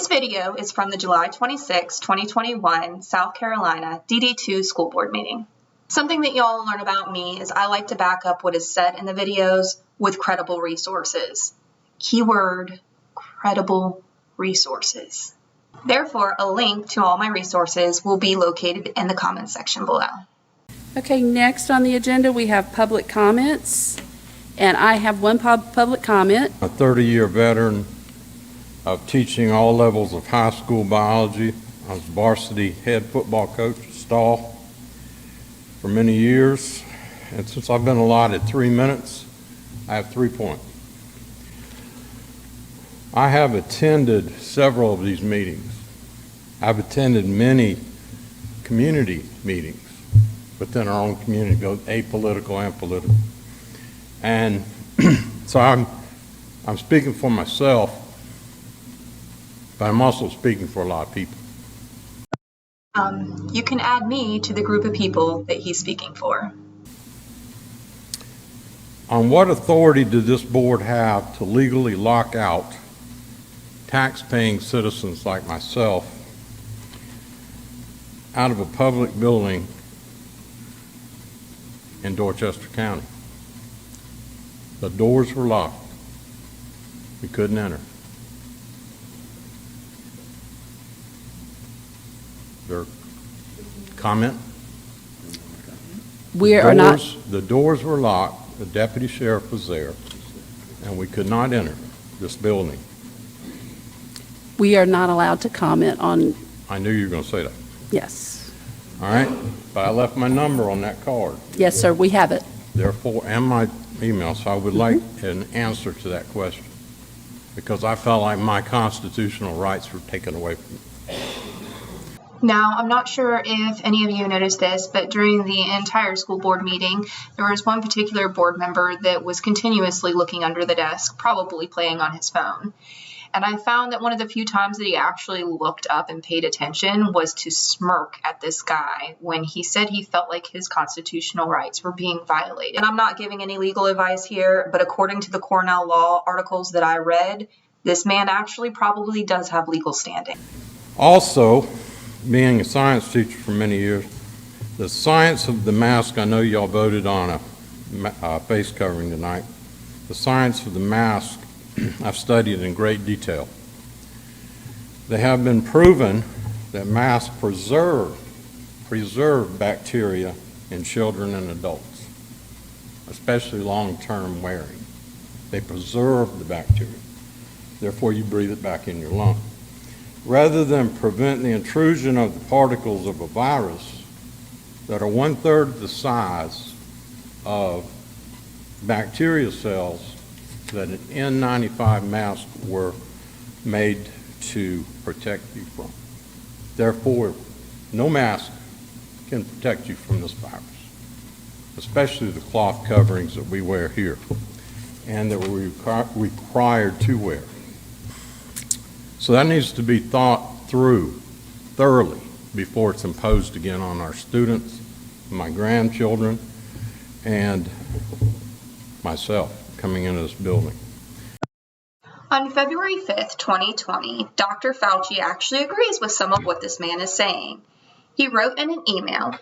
This video is from the July 26, 2021 South Carolina DD2 School Board Meeting. Something that y'all learn about me is I like to back up what is said in the videos with credible resources. Keyword, credible resources. Therefore, a link to all my resources will be located in the comments section below. Okay, next on the agenda we have public comments, and I have one public comment. A 30-year veteran of teaching all levels of high school biology. I was varsity head football coach at Stall for many years, and since I've been allotted 3 minutes, I have 3 points. I have attended several of these meetings. I've attended many community meetings within our own community, both apolitical and political. And so I'm speaking for myself, but I'm also speaking for a lot of people. You can add me to the group of people that he's speaking for. On what authority does this board have to legally lock out tax-paying citizens like myself out of a public building in Dorchester County? The doors were locked. We couldn't enter. Their comment? The doors were locked. The deputy sheriff was there, and we could not enter this building. We are not allowed to comment on. I knew you were going to say that. Yes. All right, but I left my number on that card. Yes, sir, we have it. Therefore, and my email, so I would like an answer to that question, because I felt like my constitutional rights were taken away from me. Now, I'm not sure if any of you noticed this, but during the entire school board meeting, there was one particular board member that was continuously looking under the desk, probably playing on his phone. And I found that one of the few times that he actually looked up and paid attention was to smirk at this guy when he said he felt like his constitutional rights were being violated. And I'm not giving any legal advice here, but according to the Cornell law articles that I read, this man actually probably does have legal standing. Also, being a science teacher for many years, the science of the mask, I know y'all voted on a face covering tonight. The science of the mask I've studied in great detail. They have been proven that masks preserve bacteria in children and adults, especially long-term wearing. They preserve the bacteria. Therefore, you breathe it back in your lung. Rather than prevent the intrusion of the particles of a virus that are 1/3 the size of bacteria cells that an N95 mask were made to protect you from. Therefore, no mask can protect you from this virus, especially the cloth coverings that we wear here and that we're required to wear. So that needs to be thought through thoroughly before it's imposed again on our students, my grandchildren, and myself coming into this building. On February 5th, 2020, Dr. Fauci actually agrees with some of what this man is saying. He wrote in an email,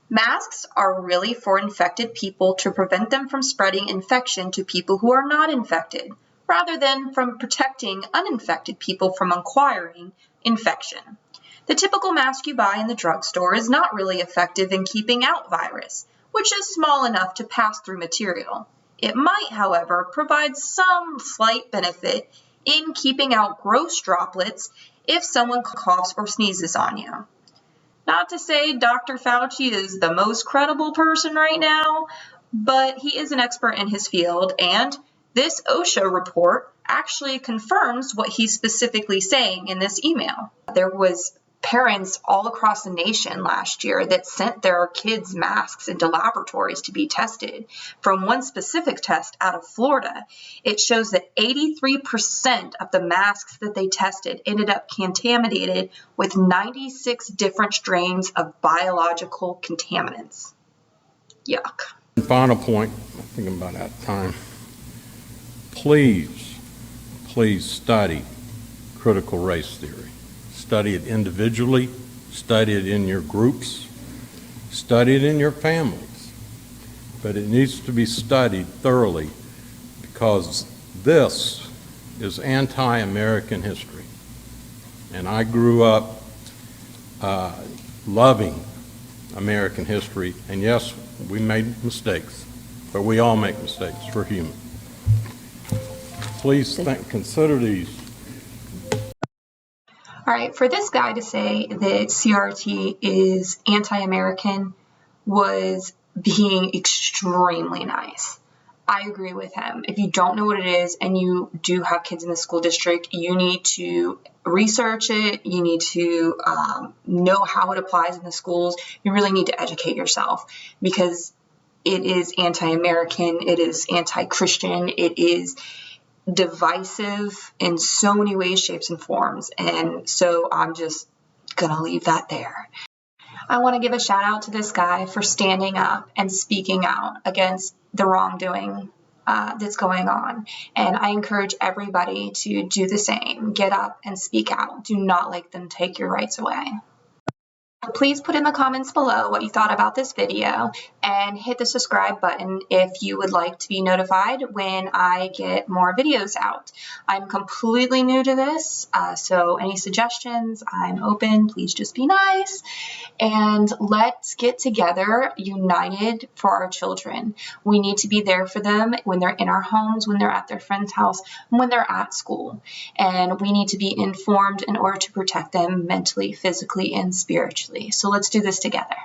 "Masks are really for infected people to prevent them from spreading infection to people who are not infected, rather than from protecting uninfected people from acquiring infection. The typical mask you buy in the drugstore is not really effective in keeping out virus, which is small enough to pass through material. It might, however, provide some slight benefit in keeping out gross droplets if someone coughs or sneezes on you." Not to say Dr. Fauci is the most credible person right now, but he is an expert in his field, and this OSHA report actually confirms what he's specifically saying in this email. There was parents all across the nation last year that sent their kids' masks into laboratories to be tested. From one specific test out of Florida, it shows that 83% of the masks that they tested ended up contaminated with 96 different strains of biological contaminants. Yuck. Final point, I think I'm about out of time. Please study critical race theory. Study it individually, study it in your groups, study it in your families. But it needs to be studied thoroughly because this is anti-American history. And I grew up loving American history, and yes, we made mistakes, but we all make mistakes. We're human. Please consider these. All right, for this guy to say that CRT is anti-American was being extremely nice. I agree with him. If you don't know what it is and you do have kids in the school district, you need to research it. You need to know how it applies in the schools. You really need to educate yourself because it is anti-American. It is anti-Christian. It is divisive in so many ways, shapes, and forms. And so I'm just going to leave that there. I want to give a shout out to this guy for standing up and speaking out against the wrongdoing that's going on. And I encourage everybody to do the same. Get up and speak out. Do not let them take your rights away. Please put in the comments below what you thought about this video and hit the subscribe button if you would like to be notified when I get more videos out. I'm completely new to this, so any suggestions, I'm open. Please just be nice. And let's get together united for our children. We need to be there for them when they're in our homes, when they're at their friend's house, when they're at school. And we need to be informed in order to protect them mentally, physically, and spiritually. So let's do this together.